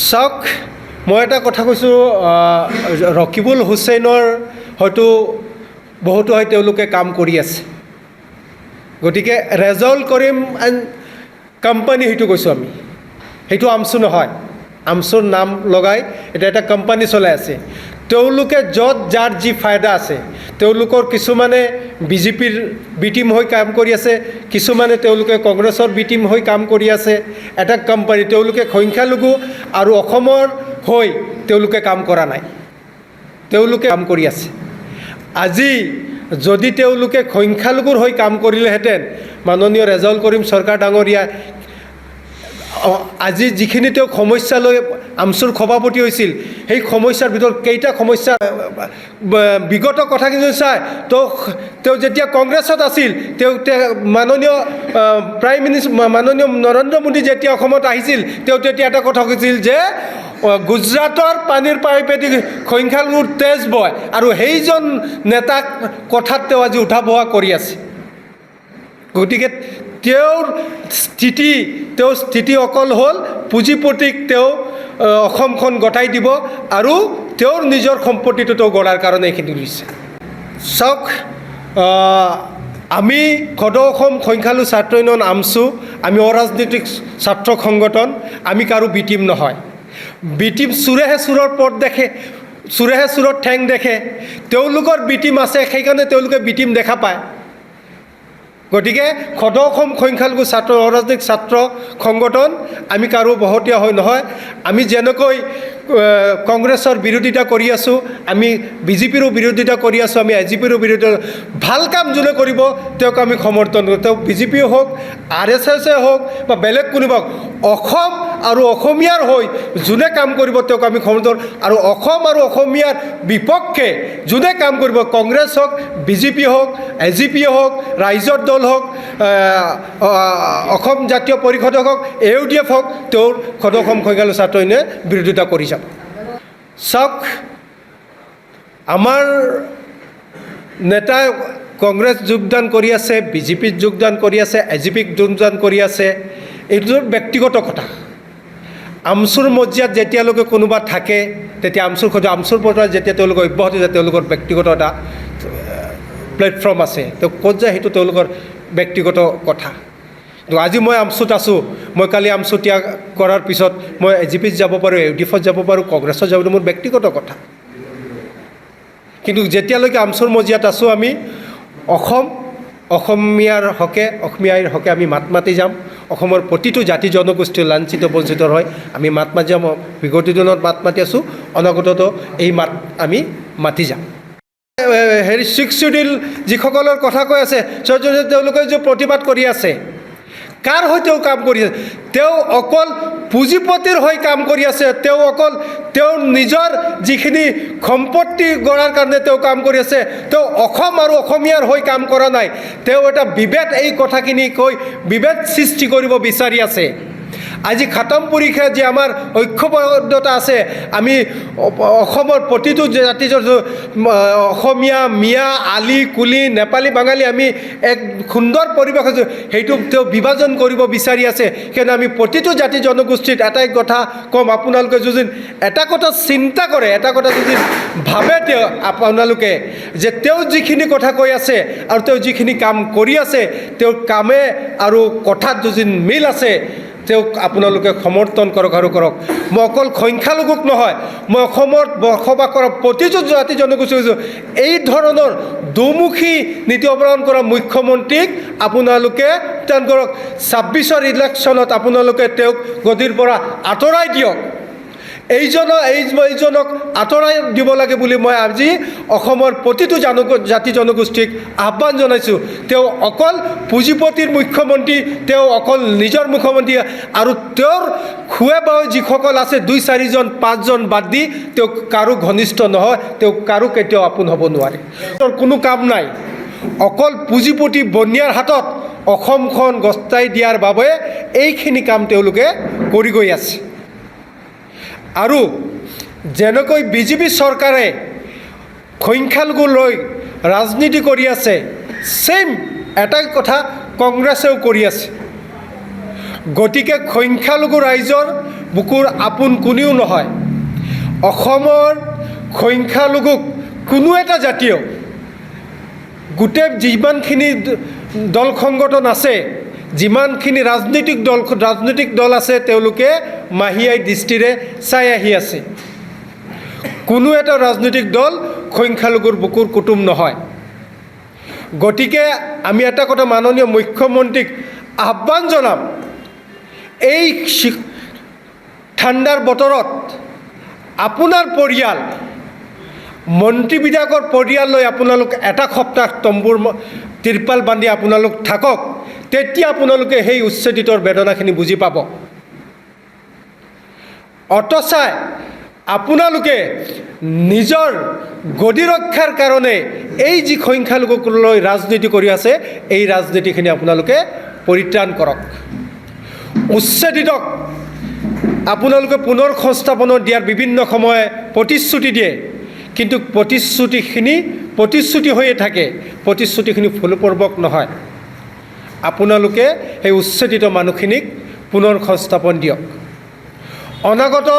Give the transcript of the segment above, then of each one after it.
চাওক মই এটা কথা কৈছোঁ ৰকিবুল হুছেইনৰ হয়তো বহুতো হয় তেওঁলোকে কাম কৰি আছে গতিকে ৰেজাউল কৰিম এণ্ড কোম্পানী সেইটো কৈছোঁ আমি সেইটো আমচু নহয় আমচুৰ নাম লগাই এটা কোম্পানী চলাই আছে তেওঁলোকে য'ত যাৰ যি ফায়দা আছে তেওঁলোকৰ কিছুমানে বিজেপিৰ বি টিম হৈ কাম কৰি আছে কিছুমানে তেওঁলোকে কংগ্ৰেছৰ বি টিম হৈ কাম কৰি আছে এটা কোম্পানী তেওঁলোকে সংখ্যালঘু আৰু অসমৰ হৈ তেওঁলোকে কাম কৰা নাই তেওঁলোকে কাম কৰি আছে আজি যদি তেওঁলোকে সংখ্যালঘুৰ হৈ কাম কৰিলেহেঁতেন মাননীয় ৰেজাউল কৰিম চৰকাৰ ডাঙৰীয়া আজি যিখিনি তেওঁ সমস্যা লৈ আমচুৰ সভাপতি হৈছিল সেই সমস্যাৰ ভিতৰত কেইটা সমস্যা বিগত কথাখিনি চাই তেওঁ যেতিয়া কংগ্ৰেছত আছিল তেওঁ মাননীয় প্ৰাইম মিনিষ্টাৰ মাননীয় নৰেন্দ্ৰ মোদী যেতিয়া অসমত আহিছিল তেওঁ তেতিয়া এটা কথা কৈছিল যে গুজৰাটৰ পানীৰ পাইপেদি সংখ্যালঘুৰ তেজ বয় আৰু সেইজন নেতাক কথাত তেওঁ আজি উঠা বহা কৰি আছে গতিকে তেওঁৰ স্থিতি অকল হ'ল পুঁজিপতিক তেওঁ অসমখন গতাই দিব আৰু তেওঁৰ নিজৰ সম্পত্তিটো তেওঁ গঢ়াৰ কাৰণে এইখিনি লৈছে চাওক আমি সদৌ অসম সংখ্যালঘু ছাত্ৰ ইউনিয়ন আমচু আমি অৰাজনৈতিক ছাত্ৰ সংগঠন আমি কাৰো বি টিম নহয় বি টিম চোৰেহে চোৰৰ পথ দেখে চোৰেহে চোৰৰ ঠেং দেখে তেওঁলোকৰ বি টিম আছে সেইকাৰণে তেওঁলোকে বি টিম দেখা পায় গতিকে সদৌ অসম সংখ্যালঘু ছাত্ৰ অৰাজনৈতিক ছাত্ৰ সংগঠন আমি কাৰো বহতীয়া হৈ নহয় আমি যেনেকৈ কংগ্ৰেছৰ বিৰোধিতা কৰি আছোঁ আমি বিজেপিৰো বিৰোধিতা কৰি আছোঁ আমি এজিপিৰো বিৰোধিতা ভাল কাম যোনে কৰিব তেওঁক আমি সমৰ্থন কৰোঁ তেওঁ বিজেপিয়ে হওক RSSে হওক বা বেলেগ কোনোবা অসম আৰু অসমীয়াৰ হৈ যোনে কাম কৰিব তেওঁক আমি সমৰ্থন আৰু অসম আৰু অসমীয়াৰ বিপক্ষে যোনে কাম কৰিব কংগ্ৰেছ হওক বিজেপি হওক এজিপিয়ে হওক ৰাইজৰ দল হওক অসম জাতীয় পৰিষদ হওক AUDF হওক তেওঁৰ সদৌ অসম সংখ্যালঘু ছাত্ৰ ইউনিয়নে বিৰোধিতা কৰি যাব চাওক আমাৰ নেতাই কংগ্ৰেছ যোগদান কৰি আছে বিজেপিত যোগদান কৰি আছে এজিপিক যোগদান কৰি আছে এইটো ব্যক্তিগত কথা আমচুৰ মজিয়াত যেতিয়ালৈকে কোনোবা থাকে তেতিয়া আমচুৰ পৰা যেতিয়া তেওঁলোকে অব্যাহত যায় তেওঁলোকৰ ব্যক্তিগত এটা প্লেটফৰ্ম আছে তেওঁ ক'ত যায় সেইটো তেওঁলোকৰ ব্যক্তিগত কথা কিন্তু আজি মই আমচুত আছোঁ মই কালি আমচু ত্যাগ কৰাৰ পিছত মই এজিপিত যাব পাৰোঁ AUDFত যাব পাৰোঁ কংগ্ৰেছত যাব পাৰোঁ মোৰ ব্যক্তিগত কথা কিন্তু যেতিয়ালৈকে আমচুৰ মজিয়াত আছোঁ আমি অসমীয়াৰ হকে আমি মাত মাতি যাম অসমৰ প্ৰতিটো জাতি জনগোষ্ঠী লাঞ্ছিত বঞ্চিত হয় আমি মাত মাতি যাম বিগত দিনত মাত মাতি আছোঁ অনাগততো এই মাত আমি মাতি যাম হেৰি 6 শিডিউল যিসকলৰ কথা কৈ আছে তেওঁলোকে যে প্ৰতিবাদ কৰি আছে কাৰ হৈ তেওঁ কাম কৰি আছে তেওঁ অকল পুঁজিপতিৰ হৈ কাম কৰি আছে তেওঁ অকল তেওঁৰ নিজৰ যিখিনি সম্পত্তি গঢ়াৰ কাৰণে তেওঁ কাম কৰি আছে তেওঁ অসম আৰু অসমীয়াৰ হৈ কাম কৰা নাই তেওঁ এটা বিভেদ এই কথাখিনি কৈ বিভেদ সৃষ্টি কৰিব বিচাৰি আছে আজি খাতমপুৰীখে যে আমাৰ ঐক্যবদ্ধতা আছে আমি অসমৰ প্ৰতিটো জাতি অসমীয়া মিয়া আলি কুলি নেপালী বাঙালী আমি এক সুন্দৰ পৰিৱেশ আছোঁ সেইটো তেওঁ বিভাজন কৰিব বিচাৰি আছে কিয়নো আমি প্ৰতিটো জাতি জনগোষ্ঠীত এটাই কথা ক'ম আপোনালোকে যদি এটা কথা চিন্তা কৰে এটা কথা যদি ভাবে তেওঁ আপোনালোকে যে তেওঁ যিখিনি কথা কৈ আছে আৰু তেওঁ যিখিনি কাম কৰি আছে তেওঁৰ কামে আৰু কথাত যদি মিল আছে তেওঁক আপোনালোকে সমৰ্থন কৰক আৰু কৰক মই অকল সংখ্যালঘুক নহয় মই অসমত বসবাস কৰা প্ৰতিটো জাতি জনগোষ্ঠী কৈছোঁ এই ধৰণৰ দুমুখী নীতি অৱলম্বন কৰা মুখ্যমন্ত্ৰীক আপোনালোকে কৰক 26ৰ ইলেকশ্যনত আপোনালোকে তেওঁক গদিৰ পৰা আঁতৰাই দিয়ক এইজনক আঁতৰাই দিব লাগে বুলি মই আজি অসমৰ প্ৰতিটো জাতি জনগোষ্ঠীক আহ্বান জনাইছোঁ তেওঁ অকল পুঁজিপতিৰ মুখ্যমন্ত্ৰী তেওঁ অকল নিজৰ মুখ্যমন্ত্ৰী আৰু তেওঁৰ খুৱে বাও যিসকল আছে 2-4জন 5জন বাদ দি তেওঁ কাৰো ঘনিষ্ঠ নহয় তেওঁ কাৰো কেতিয়াও আপোন হ'ব নোৱাৰে কোনো কাম নাই অকল পুঁজিপতি বনিয়াৰ হাতত অসমখন গস্তাই দিয়াৰ বাবে এইখিনি কাম তেওঁলোকে কৰি গৈ আছে আৰু যেনেকৈ বিজেপি চৰকাৰে সংখ্যালঘু লৈ ৰাজনীতি কৰি আছে সেম এটাই কথা কংগ্ৰেছেও কৰি আছে গতিকে সংখ্যালঘু ৰাইজৰ বুকুৰ আপোন কোনেও নহয়। অসমৰ সংখ্যালঘুক কোনো এটা জাতীয় গোটেই যিমানখিনি দল সংগঠন আছে, যিমানখিনি ৰাজনৈতিক দল আছে, তেওঁলোকে মাহিয়াই দৃষ্টিৰে চাই আহি আছে। কোনো এটা ৰাজনৈতিক দল সংখ্যালঘুৰ বুকুৰ কুটুম নহয়। গতিকে আমি এটা কথা মাননীয় মুখ্যমন্ত্ৰীক আহ্বান জনাম, এই ঠাণ্ডাৰ বতৰত আপোনাৰ পৰিয়াল, মন্ত্ৰী বিধায়কৰ পৰিয়াল লৈ আপোনালোক এটা সপ্তাহ তম্বুৰ তিৰপাল বান্ধি আপোনালোক থাকক, তেতিয়া আপোনালোকে সেই উচ্ছেদিতৰ বেদনাখিনি বুজি পাব। অতচাই আপোনালোকে নিজৰ গদি ৰক্ষাৰ কাৰণে এই যি সংখ্যালঘুক লৈ ৰাজনীতি কৰি আছে, এই ৰাজনীতিখিনি আপোনালোকে পৰিত্ৰাণ কৰক। উচ্ছেদিতক আপোনালোকে পুনৰ সংস্থাপনৰ দিয়াৰ বিভিন্ন সময়ে প্ৰতিশ্ৰুতি দিয়ে, কিন্তু প্ৰতিশ্ৰুতি হৈয়ে থাকে, প্ৰতিশ্ৰুতিখিনি ফলপ্ৰসূ নহয়। আপোনালোকে সেই উচ্ছেদিত মানুহখিনিক পুনৰ সংস্থাপন দিয়ক। অনাগত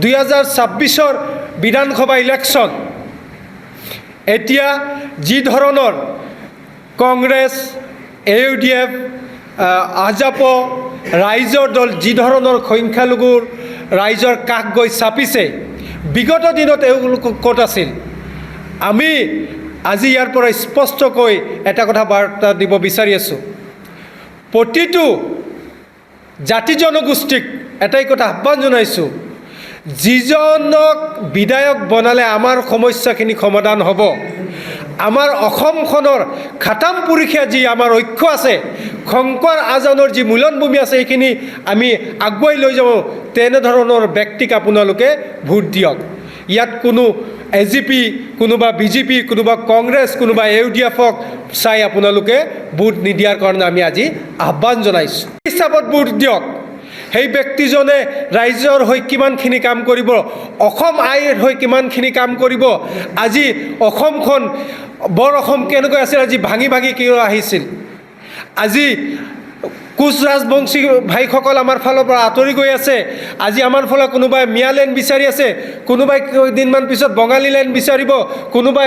2026 বিধানসভা ইলেকশ্যন, এতিয়া যি ধৰণৰ কংগ্ৰেছ, AUDF, আজাপ, ৰাইজৰ দল যি ধৰণৰ সংখ্যালঘুৰ ৰাইজৰ কাষ গৈ চাপিছে, বিগত দিনত এওঁলোক ক'ত আছিল? আমি আজি ইয়াৰ পৰা স্পষ্টকৈ এটা কথা বাৰ্তা দিব বিচাৰি আছোঁ, প্ৰতিটো জাতি জনগোষ্ঠীক এটাই কথা আহ্বান জনাইছোঁ, যিজনক বিধায়ক বনালে আমাৰ সমস্যাখিনি সমাধান হ'ব। আমাৰ অসমখনৰ খাতাম পুৰুষীয়া যি আমাৰ ঐক্য আছে, শংকৰ আজানৰ যি মিলনভূমি আছে, এইখিনি আমি আগুৱাই লৈ যাব, তেনেধৰণৰ ব্যক্তিক আপোনালোকে ভোট দিয়ক। ইয়াত কোনো AGP, কোনোবা BJP, কোনোবা কংগ্ৰেছ, কোনোবা AUDFক চাই আপোনালোকে ভোট নিদিয়াৰ কাৰণে আমি আজি আহ্বান জনাইছোঁ। হিচাপত ভোট দিয়ক। সেই ব্যক্তিজনে ৰাইজৰ হৈ কিমানখিনি কাম কৰিব, অসম আইৰ হৈ কিমানখিনি কাম কৰিব, আজি অসমখন বৰ অসম কেনেকৈ আছিল, আজি ভাঙি কিয় আহিছিল, আজি কোচ ৰাজবংশী ভাইসকল আমাৰ ফালৰ পৰা আঁতৰি গৈ আছে, আজি আমাৰ ফালে কোনোবাই মিয়া লেণ্ড বিচাৰি আছে, কোনোবাই কেইদিনমান পিছত বঙালী লেণ্ড বিচাৰিব, কোনোবাই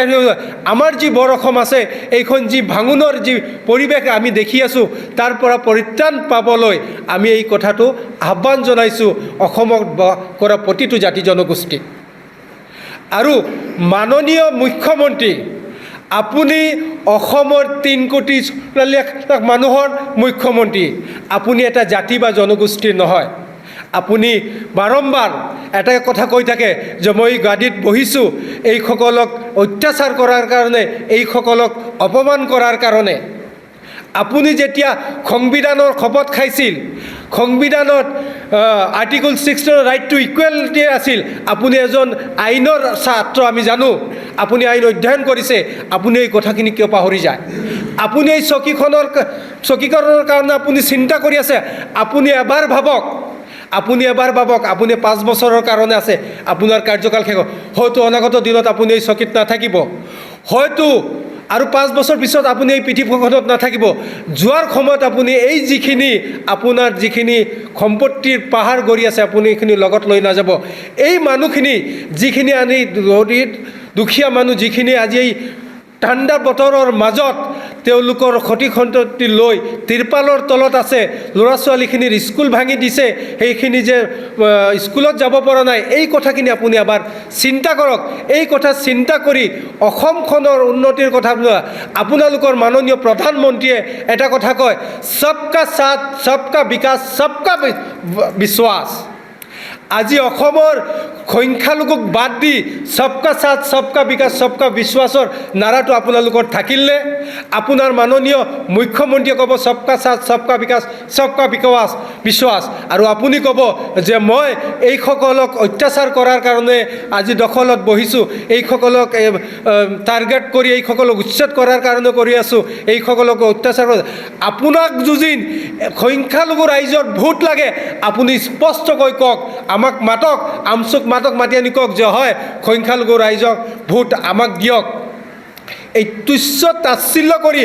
আমাৰ যি বৰ অসম আছে, এইখন যি ভাঙোনৰ যি পৰিৱেশ আমি দেখি আছোঁ, তাৰ পৰা পৰিত্ৰাণ পাবলৈ আমি এই কথাটো আহ্বান জনাইছোঁ অসমত বাস কৰা প্ৰতিটো জাতি জনগোষ্ঠীক। আৰু মাননীয় মুখ্যমন্ত্ৰী, আপুনি অসমৰ 3 কোটি মানুহৰ মুখ্যমন্ত্ৰী, আপুনি এটা জাতি বা জনগোষ্ঠীৰ নহয়। আপুনি বাৰম্বাৰ এটা কথা কৈ থাকে যে মই গাদীত বহিছোঁ এইসকলক অত্যাচাৰ কৰাৰ কাৰণে, এইসকলক অপমান কৰাৰ কাৰণে। আপুনি যেতিয়া সংবিধানৰ শপত খাইছিল, সংবিধানত আৰ্টিকল 6 ৰাইট টু ইকুৱেলিটি আছিল, আপুনি এজন আইনৰ ছাত্ৰ, আমি জানো আপুনি আইন অধ্যয়ন কৰিছে, আপুনি এই কথাখিনি কিয় পাহৰি যায়? আপুনি এই চকীকৰণৰ কাৰণে আপুনি চিন্তা কৰি আছে। আপুনি এবাৰ ভাবক, আপুনি 5 বছৰৰ কাৰণে আছে, আপোনাৰ কাৰ্যকাল শেষ, হয়তো অনাগত দিনত আপুনি এই চকীত নাথাকিব, হয়তো আৰু 5 বছৰ পিছত আপুনি এই পৃথিৱীখনত নাথাকিব। যোৱাৰ সময়ত আপুনি এই আপোনাৰ যিখিনি সম্পত্তিৰ পাহাৰ গঢ়ি আছে, আপুনি এইখিনি লগত লৈ নাযাব। এই মানুহখিনি যিখিনি আনি দুখীয়া মানুহ, যিখিনি আজি এই ঠাণ্ডা বতৰৰ মাজত তেওঁলোকৰ ক্ষতি লৈ তিৰপালৰ তলত আছে, ল'ৰা ছোৱালীখিনিৰ স্কুল ভাঙি দিছে, সেইখিনি যে স্কুলত যাব পৰা নাই, এই কথাখিনি আপুনি এবাৰ চিন্তা কৰক। এই কথা চিন্তা কৰি অসমখনৰ উন্নতিৰ কথা আপোনালোকৰ মাননীয় প্ৰধানমন্ত্ৰীয়ে এটা কথা কয়, সবকা সাথ, সবকা বিকাশ, সবকা বিশ্বাস। আজি অসমৰ সংখ্যালঘুক বাদ দি সবকা সাথ, সবকা বিকাশ, সবকা বিশ্বাসৰ নাৰাটো আপোনালোকৰ থাকিলনে? আপোনাৰ মাননীয় মুখ্যমন্ত্ৰীয়ে ক'ব সবকা সাথ, সবকা বিকাশ, সবকা বিশ্বাস, আৰু আপুনি ক'ব যে মই এইসকলক অত্যাচাৰ কৰাৰ কাৰণে আজি দখলত বহিছোঁ, এইসকলক টাৰ্গেট কৰি এইসকলক উচ্ছেদ কৰাৰ কাৰণে কৰি আছোঁ, এইসকলক অত্যাচাৰ। আপোনাক যুঁজিন সংখ্যালঘু ৰাইজৰ ভোট লাগে, আপুনি স্পষ্টকৈ কওক, আমাক মাতক, আমচুক মাতক, মাতি আনি কওক যে হয় সংখ্যালঘু ৰাইজক ভোট আমাক দিয়ক। এই তুচ্ছ তাচ্ছিল্য কৰি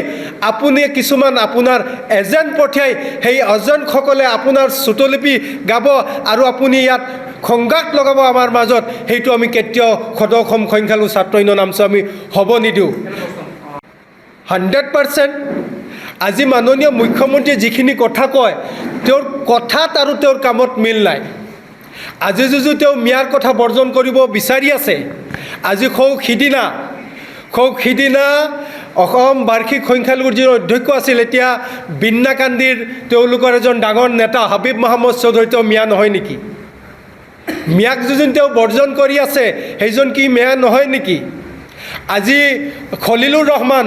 আপুনি কিছুমান আপোনাৰ এজেণ্ট পঠিয়াই সেই এজেণ্টসকলে আপোনাৰ শ্ৰুতলিপি গাব আৰু আপুনি ইয়াত সংঘাত লগাব আমাৰ মাজত, সেইটো আমি কেতিয়াও সদৌ অসম সংখ্যালঘু ছাত্ৰ ইউনিয়ন নামছো আমি হ'ব নিদিওঁ। 100% আজি মাননীয় মুখ্যমন্ত্ৰীয়ে যিখিনি কথা কয় তেওঁৰ কথাত আৰু তেওঁৰ কামত মিল নাই। আজি যদিও তেওঁ মিয়াৰ কথা বৰ্জন কৰিব বিচাৰি আছে, আজি সিদিনা অসম বাৰ্ষিক সংখ্যালঘুৰ যি অধ্যক্ষ আছিল, এতিয়া বিন্নাকান্দিৰ তেওঁলোকৰ এজন ডাঙৰ নেতা হাবিব মহম্মদ চৌধুৰী তেওঁ মিয়া নহয় নেকি? মিয়াক যোন তেওঁ বৰ্জন কৰি আছে সেইজন কি মিয়া নহয় নেকি? আজি খলিলুৰ ৰহমান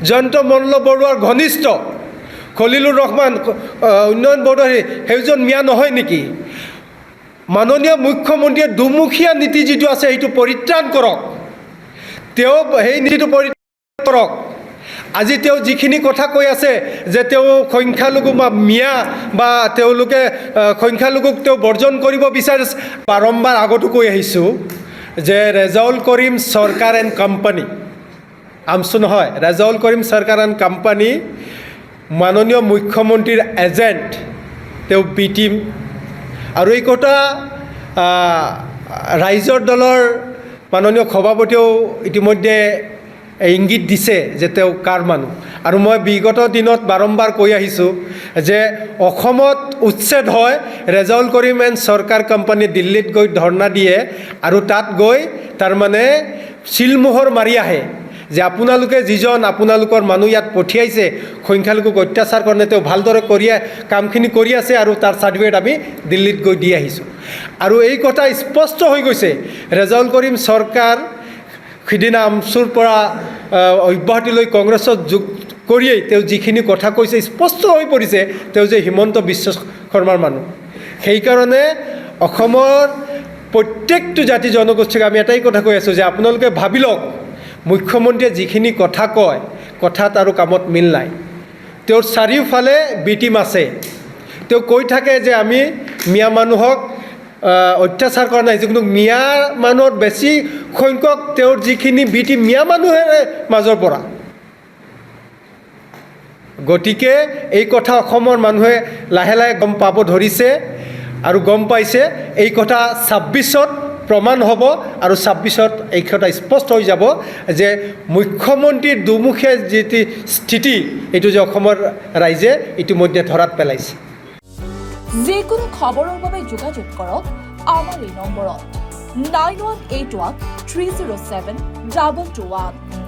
জয়ন্ত মল্ল বৰুৱাৰ ঘনিষ্ঠ খলিলুৰ ৰহমান উন্নয়ন বৰ্ডৰ সেইজন মিয়া নহয় নেকি? মাননীয় মুখ্যমন্ত্ৰীয়ে দুমুখীয়া নীতি যিটো আছে সেইটো পৰিত্ৰাণ কৰক, তেওঁ সেই নীতিটো পৰিত্ৰাণ কৰক। আজি তেওঁ যিখিনি কথা কৈ আছে যে তেওঁ সংখ্যালঘু বা মিয়া বা তেওঁলোকে সংখ্যালঘুক তেওঁ বৰ্জন কৰিব বিচাৰিছে, বাৰম্বাৰ আগতো কৈ আহিছোঁ যে ৰেজাউল কৰিম চৰকাৰ এণ্ড কোম্পানী, আমছো নহয়, ৰেজাউল কৰিম চৰকাৰ এণ্ড কোম্পানী মাননীয় মুখ্যমন্ত্ৰীৰ এজেণ্ট, তেওঁ বি টিম। আৰু এই কথা ৰাইজৰ দলৰ মাননীয় সভাপতিয়েও ইতিমধ্যে ইংগিত দিছে যে তেওঁ কাৰ মানুহ। আৰু মই বিগত দিনত বাৰম্বাৰ কৈ আহিছোঁ যে অসমত উচ্ছেদ হয়, ৰেজাউল কৰিম এণ্ড চৰকাৰ কোম্পানী দিল্লীত গৈ ধৰ্ণা দিয়ে আৰু তাত গৈ তাৰমানে চিলমোহৰ মাৰি আহে যে আপোনালোকে যিজন আপোনালোকৰ মানুহ ইয়াত পঠিয়াইছে সংখ্যালঘুক অত্যাচাৰ কাৰণে তেওঁ ভালদৰে কামখিনি কৰি আছে আৰু তাৰ চাৰ্টিফিকেট আমি দিল্লীত গৈ দি আহিছোঁ। আৰু এই কথা স্পষ্ট হৈ গৈছে, ৰেজাউল কৰিম চৰকাৰ সিদিনা আমচুৰ পৰা অব্যাহতি লৈ কংগ্ৰেছত যোগ কৰিয়েই তেওঁ যিখিনি কথা কৈছে স্পষ্ট হৈ পৰিছে তেওঁ যে হিমন্ত বিশ্ব শৰ্মাৰ মানুহ। সেইকাৰণে অসমৰ প্ৰত্যেকটো জাতি জনগোষ্ঠীক আমি এটাই কথা কৈ আছোঁ যে আপোনালোকে ভাবি লওক, মুখ্যমন্ত্ৰীয়ে যিখিনি কথা কয় কথাত আৰু কামত মিল নাই। তেওঁৰ চাৰিওফালে বি টিম আছে, তেওঁ কৈ থাকে যে আমি মিয়া মানুহক অত্যাচাৰ কৰা নাই, যিকোনো মিয়া মানুহৰ বেছি সংখ্যক তেওঁৰ যিখিনি বি টিম মিয়া মানুহেৰে মাজৰ পৰা। গতিকে এই কথা অসমৰ মানুহে লাহে লাহে গম পাব ধৰিছে আৰু গম পাইছে। এই কথা 26ত প্ৰমাণ হ'ব আৰু 26ত এই কথা স্পষ্ট হৈ যাব যে মুখ্যমন্ত্ৰীৰ দুমুখীয়া যিটো স্থিতি এইটো যে অসমৰ ৰাইজে ইতিমধ্যে ধৰাত পেলাইছে। যিকোনো খবৰৰ বাবে যোগাযোগ কৰক আমাৰ এই নম্বৰত 9181 307 221।